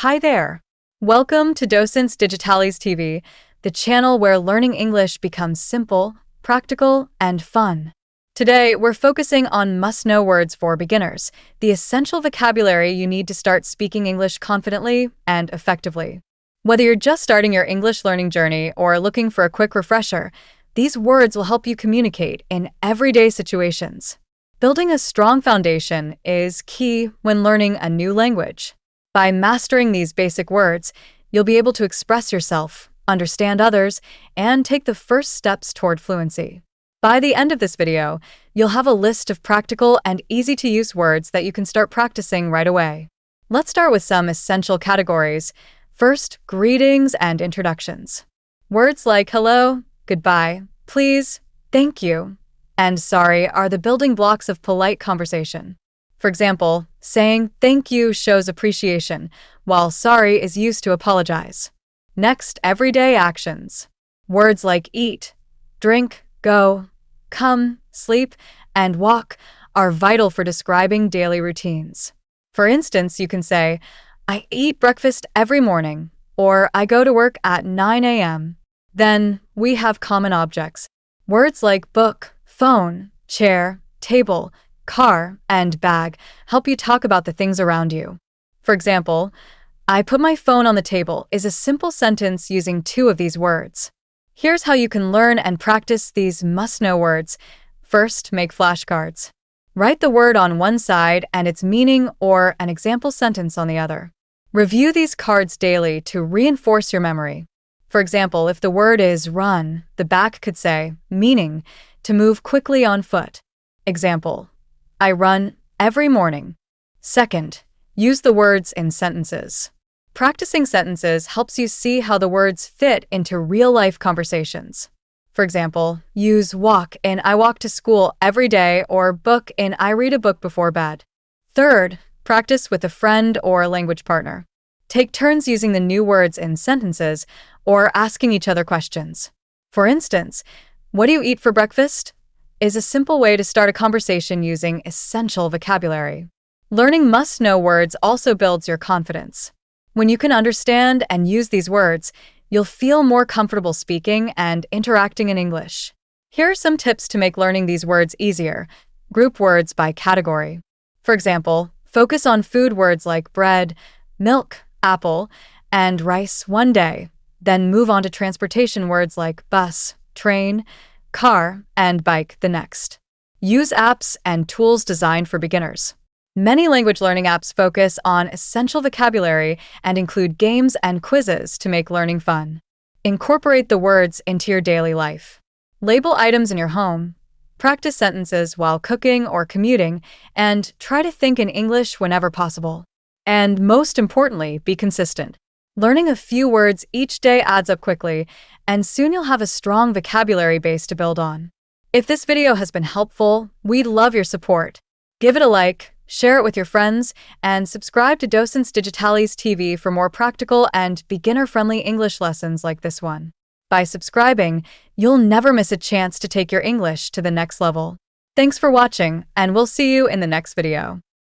Hi there! Welcome to Docentes Digitales TV, the channel where learning English becomes simple, practical, and fun. Today, we're focusing on must-know words for beginners, the essential vocabulary you need to start speaking English confidently and effectively. Whether you're just starting your English learning journey or looking for a quick refresher, these words will help you communicate in everyday situations. Building a strong foundation is key when learning a new language. By mastering these basic words, you'll be able to express yourself, understand others, and take the first steps toward fluency. By the end of this video, you'll have a list of practical and easy-to-use words that you can start practicing right away. Let's start with some essential categories. First, greetings and introductions. Words like hello, goodbye, please, thank you, and sorry are the building blocks of polite conversation. For example, saying thank you shows appreciation, while sorry is used to apologize. Next, everyday actions. Words like eat, drink, go, come, sleep, and walk are vital for describing daily routines. For instance, you can say, I eat breakfast every morning, or I go to work at 9 a.m. Then, we have common objects. Words like book, phone, chair, table, car, and bag help you talk about the things around you. For example, I put my phone on the table is a simple sentence using two of these words. Here's how you can learn and practice these must-know words. First, make flashcards. Write the word on one side and its meaning or an example sentence on the other. Review these cards daily to reinforce your memory. For example, if the word is run, the back could say, meaning, to move quickly on foot. Example, I run every morning. Second, use the words in sentences. Practicing sentences helps you see how the words fit into real-life conversations. For example, use walk in I walk to school every day or book in I read a book before bed. Third, practice with a friend or language partner. Take turns using the new words in sentences or asking each other questions. For instance, what do you eat for breakfast? Is a simple way to start a conversation using essential vocabulary. Learning must-know words also builds your confidence. When you can understand and use these words, you'll feel more comfortable speaking and interacting in English. Here are some tips to make learning these words easier. Group words by category. For example, focus on food words like bread, milk, apple, and rice one day. Then move on to transportation words like bus, train, car, and bike the next. Use apps and tools designed for beginners. Many language learning apps focus on essential vocabulary and include games and quizzes to make learning fun. Incorporate the words into your daily life. Label items in your home. Practice sentences while cooking or commuting, and try to think in English whenever possible. And most importantly, be consistent. Learning a few words each day adds up quickly, and soon you'll have a strong vocabulary base to build on. If this video has been helpful, we'd love your support. Give it a like, share it with your friends, and subscribe to Docentes Digitales TV for more practical and beginner-friendly English lessons like this one. By subscribing, you'll never miss a chance to take your English to the next level. Thanks for watching, and we'll see you in the next video.